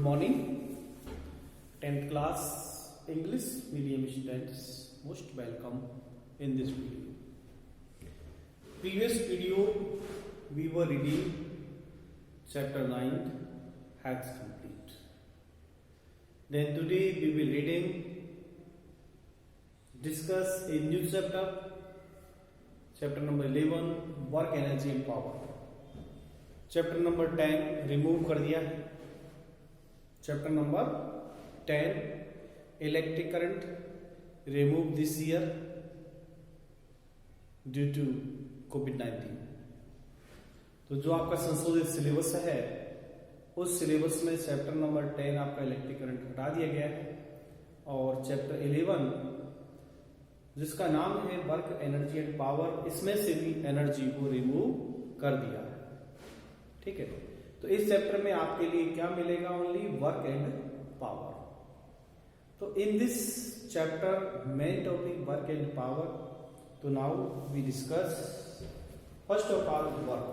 morning, 10th class English medium students, most welcome in this video. Previous video we were reading chapter 9 Health Complete. Then today we will discuss a new chapter number 11 Work Energy and Power. Chapter number 10 remove कर दिया है. Chapter number 10 electric current remove this year due to कोविड-19. तो जो आपका संशोधित syllabus है उस सिलेबस में चैप्टर नंबर 10 आपका इलेक्ट्रिक करंट हटा दिया गया है और चैप्टर 11 जिसका नाम है वर्क एनर्जी एंड पावर, इसमें से भी एनर्जी को रिमूव कर दिया है. ठीक है, तो इस चैप्टर में आपके लिए क्या मिलेगा? Only work and power. तो in this chapter main topic work and power. तो now we discuss first of all work,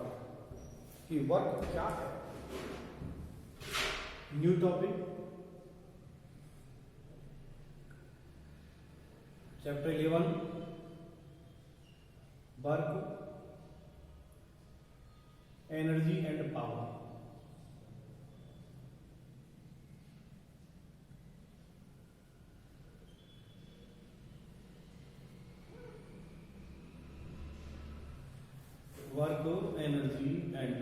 कि वर्क क्या है. New topic chapter 11 work energy and power. Work energy and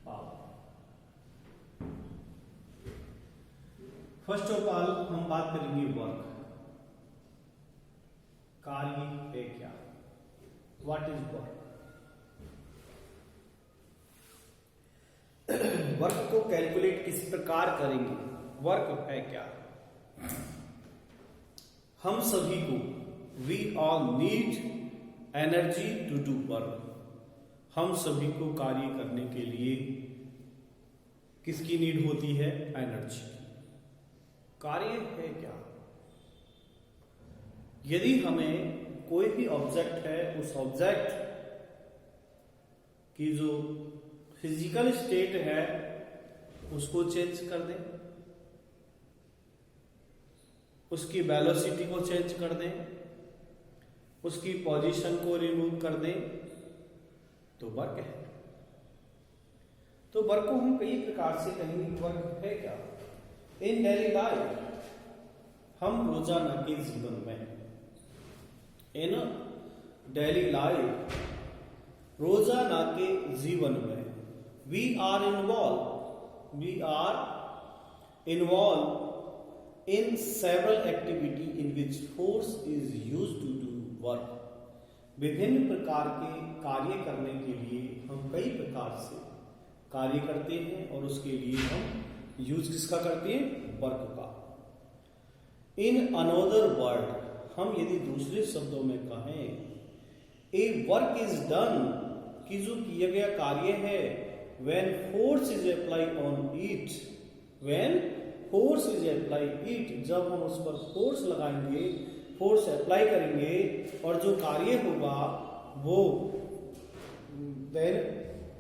power. First of all हम बात करेंगे work. कार्य है क्या? What is work? वर्क को कैलकुलेट किस प्रकार करेंगे? वर्क है क्या? हम सभी को we all need energy to do work. हम सभी को कार्य करने के लिए किसकी नीड होती है? एनर्जी. कार्य है क्या? यदि हमें कोई भी ऑब्जेक्ट है, उस ऑब्जेक्ट की जो फिजिकल स्टेट है उसको चेंज कर दें, उसकी वेलोसिटी को चेंज कर दें, उसकी पोजीशन को रिमूव कर दें, तो वर्क है. तो वर्क को हम कई प्रकार से कहेंगे. वर्क है क्या? इन डेली लाइफ, हम रोजाना के जीवन में, इन डेली लाइफ, रोजाना के जीवन में we are involved in several activity in which force is used to do work. विभिन्न प्रकार के कार्य करने के लिए हम कई प्रकार से कार्य करते हैं और उसके लिए हम यूज किसका करते हैं? वर्क का. इन अनदर वर्ड, हम यदि दूसरे शब्दों में कहें, ए वर्क इज डन, कि जो किया गया कार्य है, when force is applied on it, when force is applied it, जब हम उस पर फोर्स लगाएंगे, फोर्स अप्लाई करेंगे और जो कार्य होगा वो, then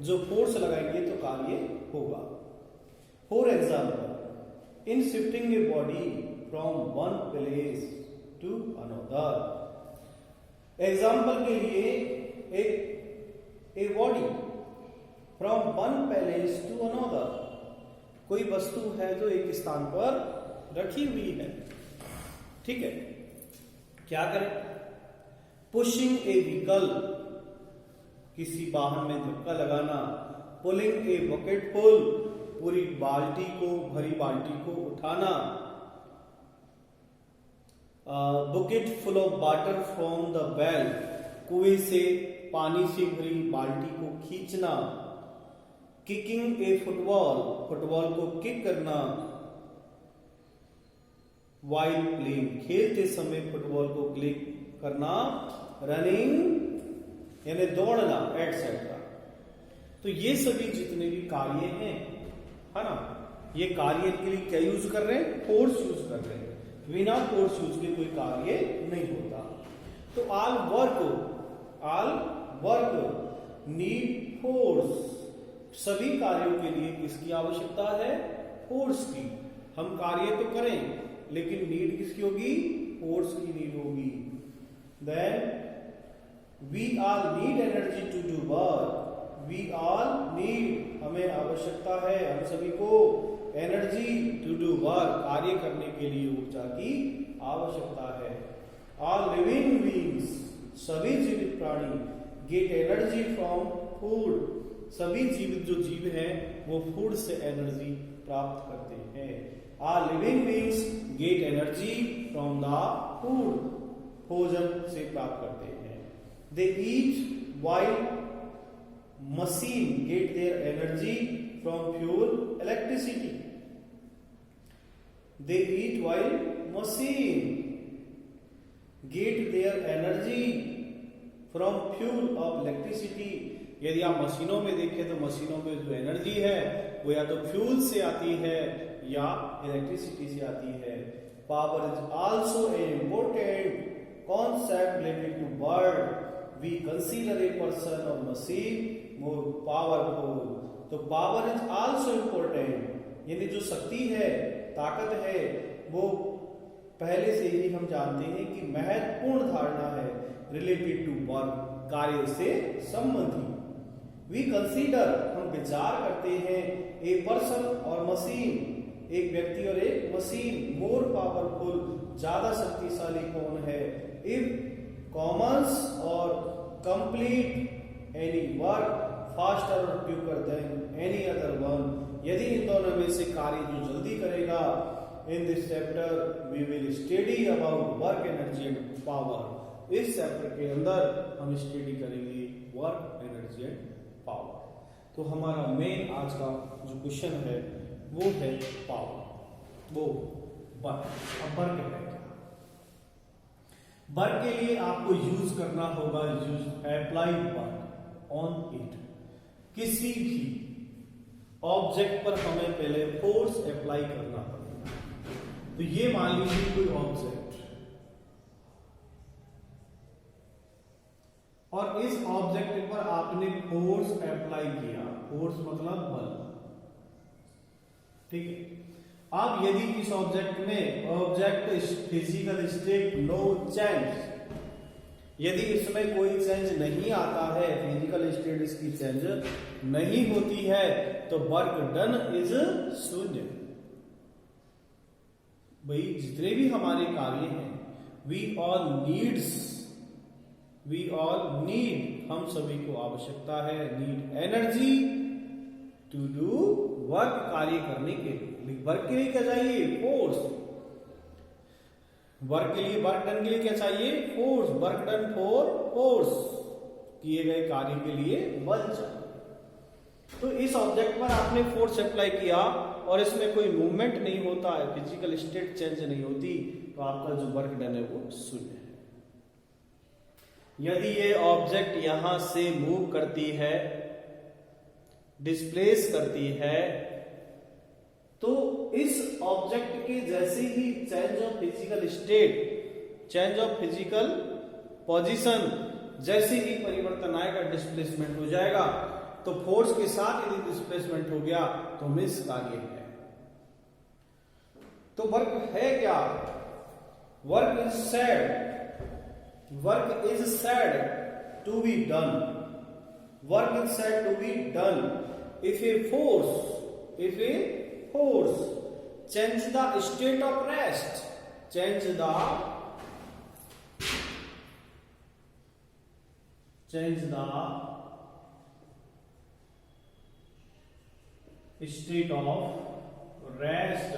जो फोर्स लगाएंगे तो कार्य होगा. For example, in shifting a body from one place to another. Example के लिए a body from one place to another, कोई वस्तु है जो एक स्थान पर रखी हुई है. ठीक है, क्या करें? पुशिंग ए व्हीकल, किसी वाहन में धक्का लगाना. पुलिंग ए बकेट फुल, पूरी बाल्टी को, भरी बाल्टी को उठाना. Bouquet full of water from the well, कुएं से पानी से भरी बाल्टी को खींचना. किकिंग ए फुटबॉल, फुटबॉल को किक करना. वाइल प्लेइंग, खेलते समय फुटबॉल को क्लिक करना. रनिंग यानी दौड़ना, एटसेट्रा. तो ये सभी जितने भी कार्य हैं, है ना, ये कार्य के लिए क्या यूज कर रहे हैं? फोर्स यूज कर रहे हैं. बिना फोर्स यूज के कोई कार्य नहीं होता. तो ऑल वर्क नीड फोर्स. सभी कार्यों के लिए किसकी आवश्यकता है? फोर्स की। हम कार्य तो करें लेकिन नीड किसकी होगी? फोर्स की नीड होगी। Then we all need energy to do work. We all need, हमें आवश्यकता है, हम सभी को एनर्जी टू डू वर्क, कार्य करने के लिए ऊर्जा की आवश्यकता है। ऑल लिविंग बीइंग्स, सभी जीवित प्राणी गेट एनर्जी फ्रॉम फूड। सभी जीवित जो जीव हैं वो फूड से एनर्जी प्राप्त करते हैं। All living beings get energy from the food, भोजन से प्राप्त करते हैं। They eat while machine get their energy from fuel electricity. They eat while machine get their energy from fuel of electricity. यदि आप मशीनों में देखें तो मशीनों में जो एनर्जी है वो या तो फ्यूल से आती है या इलेक्ट्रिसिटी से आती है। Power is also a important concept related to word. We consider a person और मशीन मोर पावरफुल। तो पावर इज आल्सो इम्पोर्टेंट, यानी जो शक्ति है, ताकत है, वो पहले से ही हम जानते हैं कि महत्वपूर्ण धारणा है रिलेटेड टू वर्क, कार्य से संबंधित। वी कंसीडर, हम विचार करते हैं, ए पर्सन और मशीन, एक व्यक्ति और एक मशीन, मोर पावरफुल, ज्यादा शक्तिशाली कौन है। इफ कॉमन्स और कंप्लीट एनी वर्क फास्टर और quicker than any other one. यदि इन दोनों में से कार्य जो जल्दी करेगा, in this chapter we will study about work energy and power. इस चैप्टर के अंदर हम स्टडी करेंगे वर्क एनर्जी एंड पावर। तो हमारा मेन आज का जो क्वेश्चन है वो है पावर, वो वर्क। अब वर्क है क्या? वर्क के लिए आपको यूज करना होगा, use apply work on it. किसी भी ऑब्जेक्ट पर हमें पहले फोर्स अप्लाई करना पड़ेगा। तो ये मान लीजिए कोई ऑब्जेक्ट, और इस ऑब्जेक्ट पर आपने फोर्स अप्लाई किया, फोर्स मतलब बल, ठीक है। अब यदि इस ऑब्जेक्ट में object physical state no change, यदि इसमें कोई चेंज नहीं आता है, फिजिकल स्टेट इसकी चेंज नहीं होती है, तो वर्क डन इज शून्य। भाई जितने भी हमारे कार्य हैं, वी ऑल नीड, हम सभी को आवश्यकता है, need energy to do work, कार्य करने के लिए। वर्क के लिए क्या चाहिए? फोर्स। वर्क के लिए, वर्क डन के लिए क्या चाहिए? Force. Work done for force, किए गए कार्य के लिए बल चाहिए। तो इस ऑब्जेक्ट पर आपने फोर्स अप्लाई किया और इसमें कोई मूवमेंट नहीं होता है, फिजिकल स्टेट चेंज नहीं होती, तो आपका जो वर्क डन है वो शून्य है। यदि ये ऑब्जेक्ट यहां से मूव करती है, डिस्प्लेस करती है, तो इस ऑब्जेक्ट के जैसे ही change of physical state, change of physical position, जैसे ही परिवर्तन आएगा, डिस्प्लेसमेंट हो जाएगा। तो फोर्स के साथ यदि डिस्प्लेसमेंट हो गया तो मिस कार्य है। तो वर्क है क्या? Work is said, work is said to be done, work is said to be done if a force change the state of rest, change the state of rest।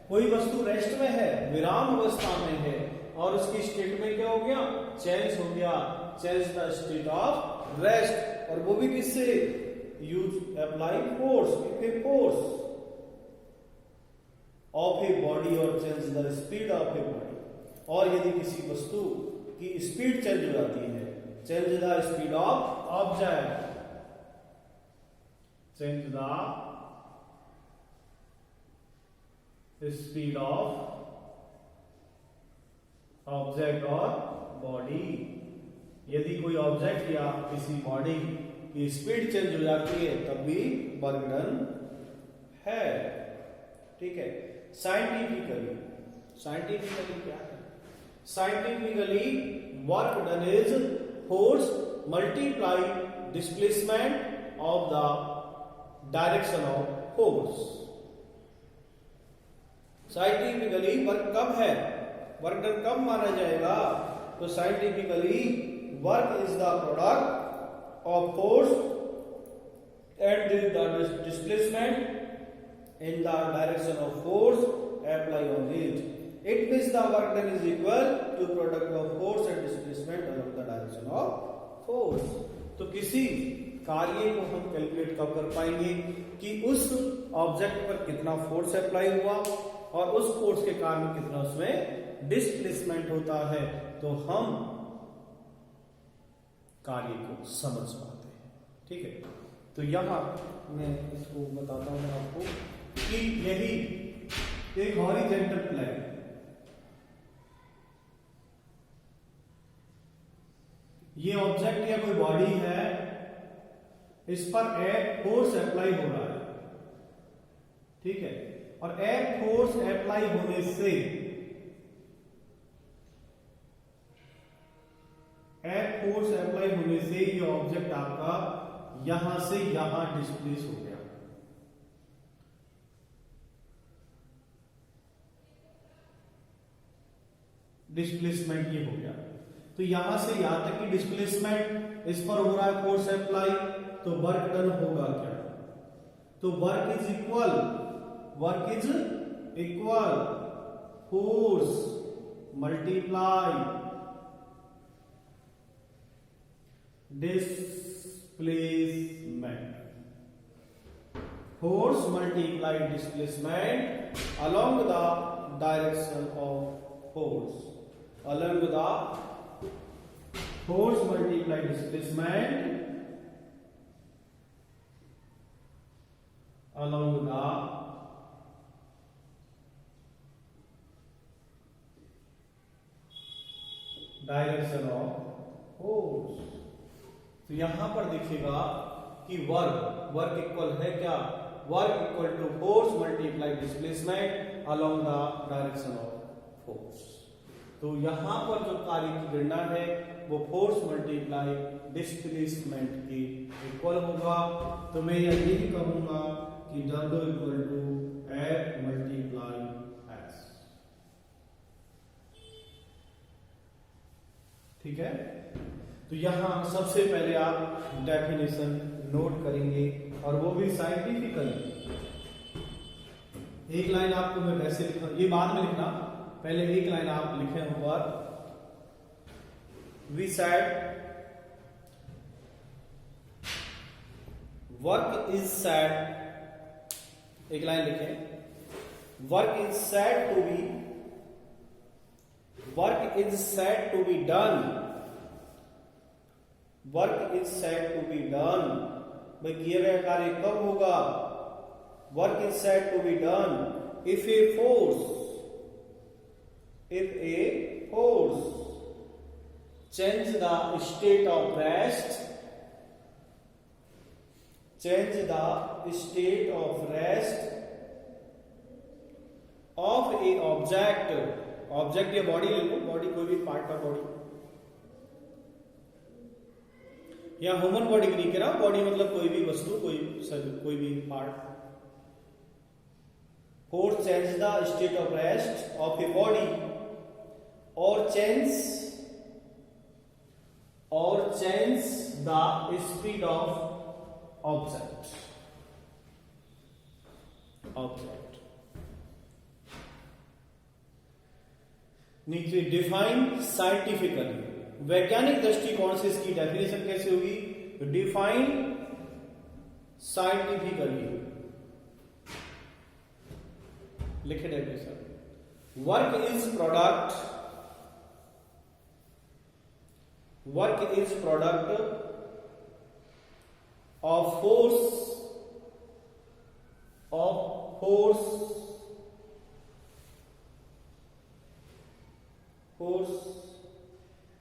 कोई वस्तु रेस्ट में है, विराम अवस्था में है, और उसकी स्टेट में क्या हो गया? चेंज हो गया, change the state of rest. और वो भी किससे? Use apply force, if a force of a body और change the speed of a body. और यदि किसी वस्तु की स्पीड चेंज हो जाती है, change the speed of object, change the speed of object और बॉडी। यदि कोई ऑब्जेक्ट या किसी बॉडी की स्पीड चेंज हो जाती है, तब भी वर्क डन है। ठीक है। साइंटिफिकली क्या है? Scientifically work done is force multiply displacement of the direction of force. Scientifically work कब है, वर्क डन कब माना जाएगा? तो scientifically work is the product of force and the displacement in the direction of force apply on it. It means the work done is equal to product of force and displacement along the direction of force. तो किसी कार्य को हम calculate कब कर पाएंगे कि उस ऑब्जेक्ट पर कितना फोर्स अप्लाई हुआ और उस फोर्स के कारण कितना उसमें डिस्प्लेसमेंट होता है, तो हम कार्य को समझ पाते हैं। ठीक है, तो यहां मैं इसको बताता हूं आपको कि यही एक हॉरिजॉन्टल प्लेन, ये ऑब्जेक्ट या कोई बॉडी है, इस पर एक फोर्स अप्लाई हो रहा है, ठीक है, और एक फोर्स अप्लाई होने से ये ऑब्जेक्ट आपका यहां से यहां डिस्प्लेस हो गया। डिस्प्लेसमेंट ये हो गया, तो यहां से यहां तक की डिस्प्लेसमेंट, इस पर हो रहा है फोर्स अप्लाई, तो वर्क डन होगा क्या? तो work is equal force multiply displacement, force multiply displacement along the direction of force, along the force multiply displacement along the direction of force. तो यहां पर देखिएगा कि वर्क इक्वल है क्या? Work equal to force multiply displacement along the direction of force. तो यहां पर जो कार्य की गणना है वो फोर्स मल्टीप्लाई डिस्प्लेसमेंट की इक्वल होगा। तो मैं यही कहूंगा कि W equal to F multiply S। ठीक है, तो यहां सबसे पहले आप डेफिनेशन नोट करेंगे और वो भी साइंटिफिकली। एक लाइन आपको मैं वैसे लिखा, ये बाद में लिखना, पहले एक लाइन आप लिखे ऊपर। We said work is said, एक लाइन लिखें, work is said to be done, work is said to be done. भाई किया गया कार्य कब होगा? Work is said to be done if a force change the state of rest of a object या body ले लो, बॉडी कोई भी पार्ट का बॉडी, या ह्यूमन बॉडी की नहीं कह रहा, बॉडी मतलब कोई भी वस्तु, कोई भी part. Force change the state of rest of a body or change the speed of object। नीचे डिफाइन साइंटिफिकली, वैज्ञानिक दृष्टिकोण से इसकी डेफिनेशन कैसे होगी? डिफाइन साइंटिफिकली, लिखे definition. Work is product of force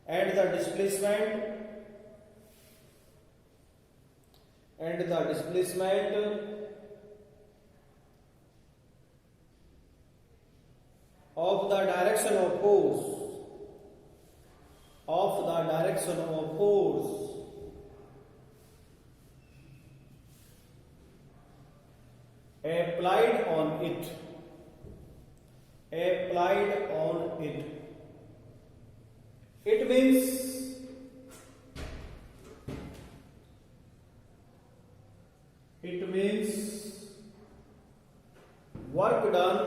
and the displacement direction of force. Applied on it. Applied on it. It means work done.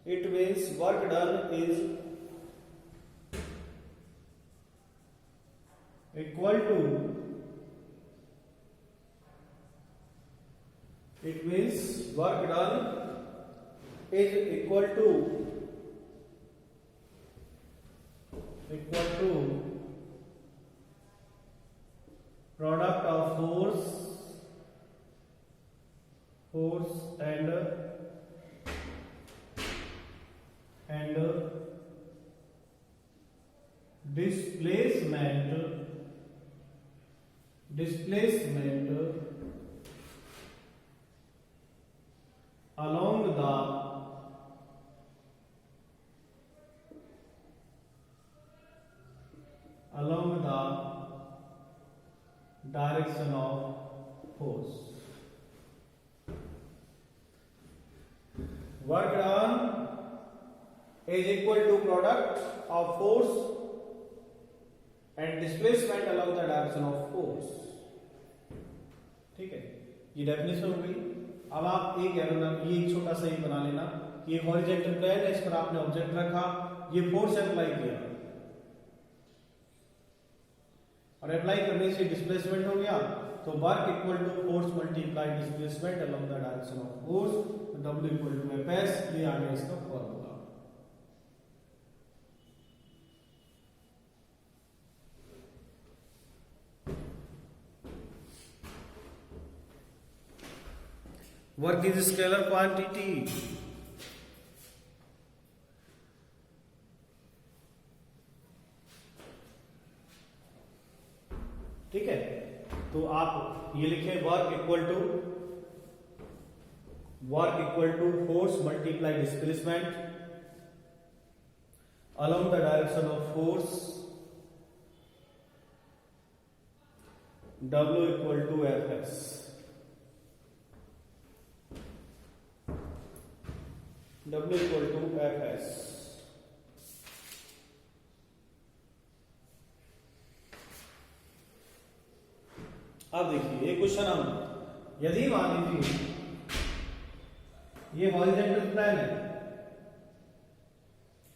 It means work done is equal to. It means work done is equal to product of force and displacement along the direction of force. Work done is equal to product of force and displacement along the direction of force. ठीक है, ये definition हो गई। अब आप एक छोटा सा ही बना लेना कि ये हॉरिजॉन्टल प्लेन है, इस पर आपने ऑब्जेक्ट रखा, ये फोर्स अप्लाई किया और अप्लाई करने से डिस्प्लेसमेंट हो गया, तो work equal to force multiply displacement along the direction of force, W equal to Fs, ये आ गया इसका formula. Work is scalar quantity. ठीक है, तो आप ये लिखें work equal to force multiply displacement along the direction of force, W equal to Fs। W equal to Fs। अब देखिए एक क्वेश्चन हम, यदि मान लीजिए ये हॉरिजॉन्टल प्लेन है,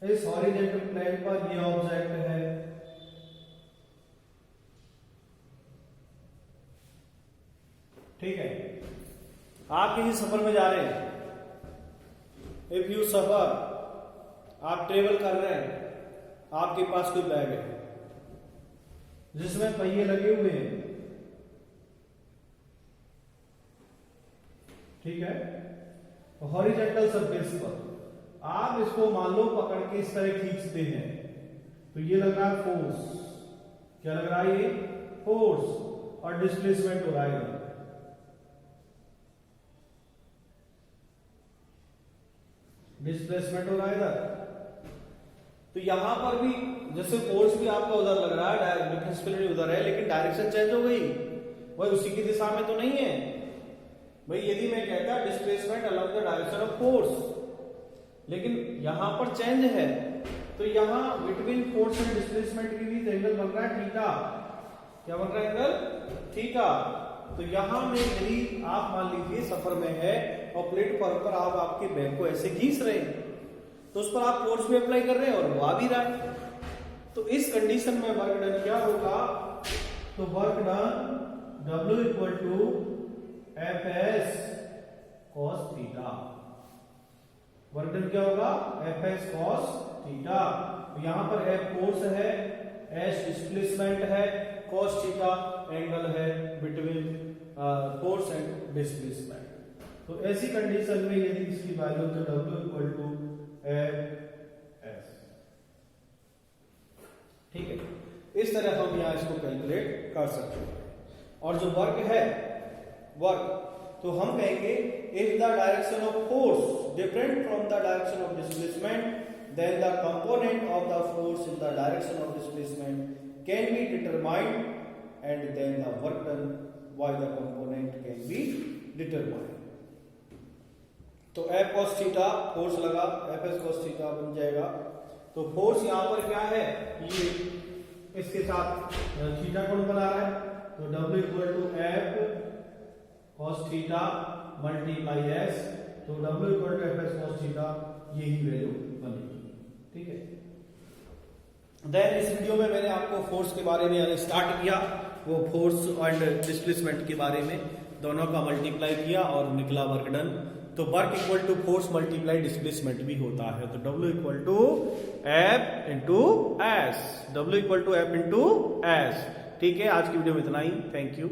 इस हॉरिजॉन्टल प्लेन पर ये ऑब्जेक्ट है, ठीक है, आप किसी सफर में जा रहे हैं, इफ यू सफर, आप ट्रेवल कर रहे हैं, आपके पास कोई बैग है जिसमें पहिए लगे हुए हैं, ठीक है, हॉरिजॉन्टल सरफेस पर आप इसको मान लो पकड़ के इस तरह खींचते हैं, तो ये लग रहा है फोर्स, क्या लग रहा है, ये फोर्स, और डिस्प्लेसमेंट हो रहा है, डिस्प्लेसमेंट हो रहा है इधर। तो यहां पर भी जैसे फोर्स भी आपका उधर लग रहा है, डिस्प्लेसमेंट उधर है, लेकिन डायरेक्शन चेंज हो गई, वही उसी की दिशा में तो नहीं है भाई। यदि मैं कहता displacement along the direction of force, लेकिन यहां पर चेंज है, तो यहां बिटवीन फोर्स एंड डिस्प्लेसमेंट के बीच एंगल बन रहा है थीटा। क्या बन रहा है एंगल? थीटा। तो यहां में यदि आप मान लीजिए सफर में है और प्लेटफॉर्म पर आप आपके बैग को ऐसे घींच रहे हैं, तो उस पर आप फोर्स भी अप्लाई कर रहे हैं और वो आ भी रहा है, तो इस कंडीशन में वर्क डन क्या होगा, तो work done W equal to Fs cos theta. Work done क्या होगा, Fs cos थीटा। तो यहां पर F फोर्स है, S डिस्प्लेसमेंट है, cos थीटा एंगल है बिटवीन फोर्स एंड डिस्प्लेसमेंट। तो ऐसी कंडीशन में यदि इसकी वैल्यू तो W इक्वल टू Fs, ठीक है, इस तरह हम यहां इसको कैलकुलेट कर सकते हैं। और जो वर्क है, वर्क तो हम कहेंगे if the direction of force different from the direction of displacement, then the component of the force in the direction of displacement can be determined and then the work done by the component can be determined. तो F cos theta force लगा, Fs cos theta बन जाएगा। तो force यहां पर क्या है, ये इसके साथ थीटा कोण बना रहा है, तो W equal to F cos theta multiply S, तो W equal to Fs cos theta, यही वैल्यू बनेगी। ठीक है। देन इस वीडियो में मैंने आपको फोर्स के बारे में स्टार्ट किया, वो फोर्स एंड डिस्प्लेसमेंट के बारे में दोनों का मल्टीप्लाई किया और निकला वर्क डन। तो work equal to force multiply displacement भी होता है, तो W equal to F into S, W equal to F into S. ठीक है, आज की वीडियो में इतना ही। Thank you.